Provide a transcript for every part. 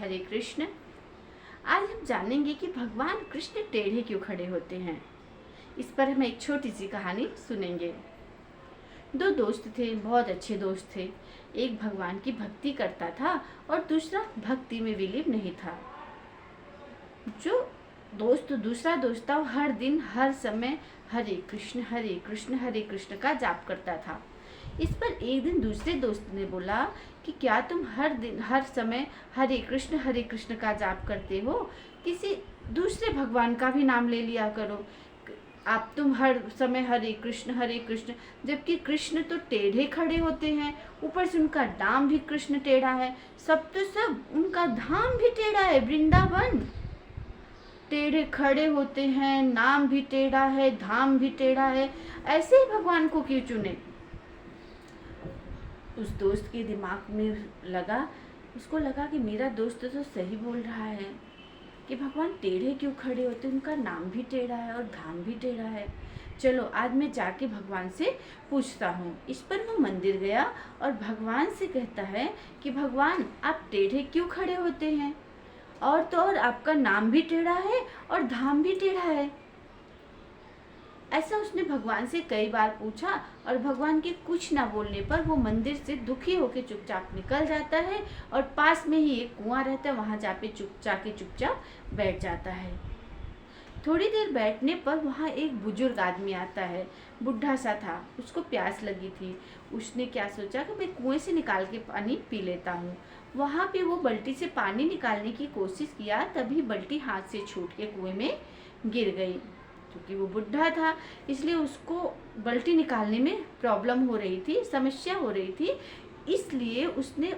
हरे कृष्ण। आज हम जानेंगे कि भगवान कृष्ण टेढ़े क्यों खड़े होते हैं। इस पर हम एक छोटी सी कहानी सुनेंगे। दो दोस्त थे, बहुत अच्छे दोस्त थे। एक भगवान की भक्ति करता था और दूसरा भक्ति में विलीन नहीं था। जो दूसरा दोस्त था, वो हर दिन हर समय हरे कृष्ण का जाप करता था। इस पर एक दिन दूसरे दोस्त ने बोला कि क्या तुम हर दिन हर समय हरे कृष्ण का जाप करते हो, किसी दूसरे भगवान का भी नाम ले लिया करो। तुम हर समय हरे कृष्ण, जबकि कृष्ण तो टेढ़े खड़े होते हैं, ऊपर से उनका नाम भी कृष्ण टेढ़ा है। सब तो सब, उनका धाम भी टेढ़ा है, वृंदावन टेढ़े खड़े होते हैं, नाम भी टेढ़ा है, धाम भी टेढ़ा है, ऐसे ही भगवान को क्यों चुने। उस दोस्त के दिमाग में उसको लगा कि मेरा दोस्त तो सही बोल रहा है कि भगवान टेढ़े क्यों खड़े होते, उनका नाम भी टेढ़ा है और धाम भी टेढ़ा है। चलो आज मैं जाके भगवान से पूछता हूँ। इस पर वो मंदिर गया और भगवान से कहता है कि भगवान आप टेढ़े क्यों खड़े होते हैं, और तो और आपका नाम भी टेढ़ा है और धाम भी टेढ़ा है। ऐसा उसने भगवान से कई बार पूछा और भगवान के कुछ ना बोलने पर वो मंदिर से दुखी होकर चुपचाप निकल जाता है और पास में ही एक कुआं रहता है, वहां जाके चुपचाप बैठ जाता है। थोड़ी देर बैठने पर वहाँ एक बुजुर्ग आदमी आता है, बुढ़ा सा था, उसको प्यास लगी थी। उसने क्या सोचा कि मैं कुएं से निकाल के पानी पी लेता हूँ। वहाँ पे वो बल्टी से पानी निकालने की कोशिश किया, तभी बल्टी हाथ से छूट के कुएं में गिर गई। क्योंकि वो बुढ़ा था इसलिए उसको बल्टी निकालने में प्रॉब्लम हो रही थी, समस्या हो रही थी। इसलिए उसने,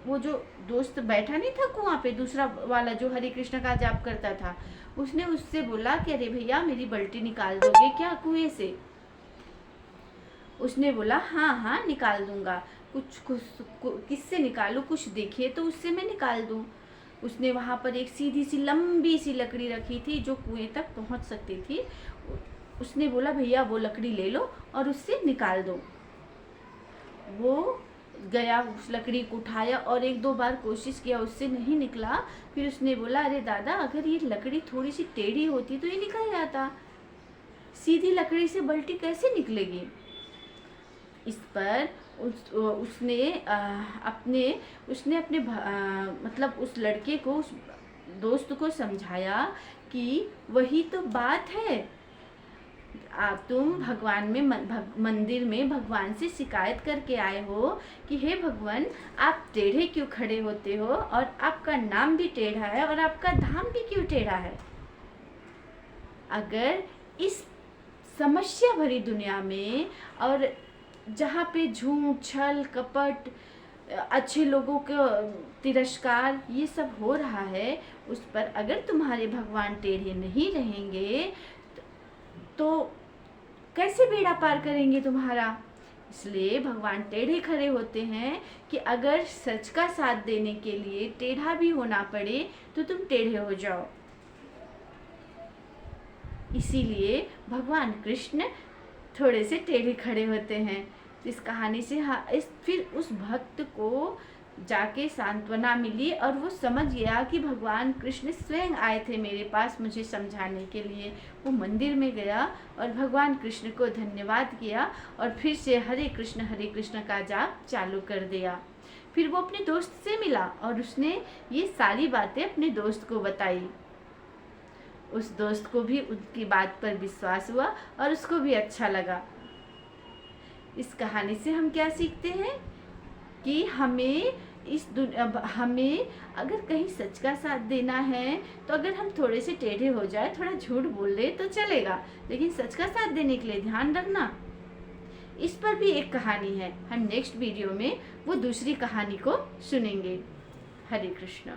वो जो दोस्त बैठा नहीं था कुआं पे, दूसरा वाला जो हरे कृष्ण का जाप करता था, उसने उससे बोला कि अरे भैया मेरी बल्टी निकाल दोगे क्या कुएं से। उसने बोला हाँ निकाल दूंगा, किससे निकालूं, कुछ देखिए तो उससे मैं निकाल दूं। उसने वहां पर एक सीधी सी लंबी सी लकड़ी रखी थी जो कुएं तक पहुंच सकती थी। उसने बोला भैया वो लकड़ी ले लो और उससे निकाल दो। वो गया, उस लकड़ी को उठाया और एक दो बार कोशिश किया, उससे नहीं निकला। फिर उसने बोला अरे दादा अगर ये लकड़ी थोड़ी सी टेढ़ी होती तो ये निकल जाता, सीधी लकड़ी से बल्टी कैसे निकलेगी। इस पर उसने अपने मतलब उस लड़के को, उस दोस्त को समझाया कि वही तो बात है, तुम भगवान में मंदिर में भगवान से शिकायत करके आए हो कि हे भगवान आप टेढ़े क्यों खड़े होते हो, और आपका नाम भी टेढ़ा है और आपका धाम भी क्यों टेढ़ा है। अगर इस समस्या भरी दुनिया में, और जहाँ पे झूठ छल कपट, अच्छे लोगों का तिरस्कार, ये सब हो रहा है, उस पर अगर तुम्हारे भगवान टेढ़े नहीं रहेंगे तो कैसे बेड़ा पार करेंगे तुम्हारा। इसलिए भगवान टेढ़े खड़े होते हैं कि अगर सच का साथ देने के लिए टेढ़ा भी होना पड़े तो तुम टेढ़े हो जाओ। इसीलिए भगवान कृष्ण थोड़े से टेढ़े खड़े होते हैं। इस कहानी से फिर उस भक्त को जाके सांत्वना मिली और वो समझ गया कि भगवान कृष्ण स्वयं आए थे मेरे पास मुझे समझाने के लिए। वो मंदिर में गया और भगवान कृष्ण को धन्यवाद किया और फिर से हरे कृष्ण का जाप चालू कर दिया। फिर वो अपने दोस्त से मिला और उसने ये सारी बातें अपने दोस्त को बताई। उस दोस्त को भी उनकी बात पर विश्वास हुआ और उसको भी अच्छा लगा। इस कहानी से हम क्या सीखते हैं कि हमें अगर कहीं सच का साथ देना है तो अगर हम थोड़े से टेढ़े हो जाए, थोड़ा झूठ बोल ले तो चलेगा, लेकिन सच का साथ देने के लिए ध्यान रखना। इस पर भी एक कहानी है, हम नेक्स्ट वीडियो में वो दूसरी कहानी को सुनेंगे। हरे कृष्ण।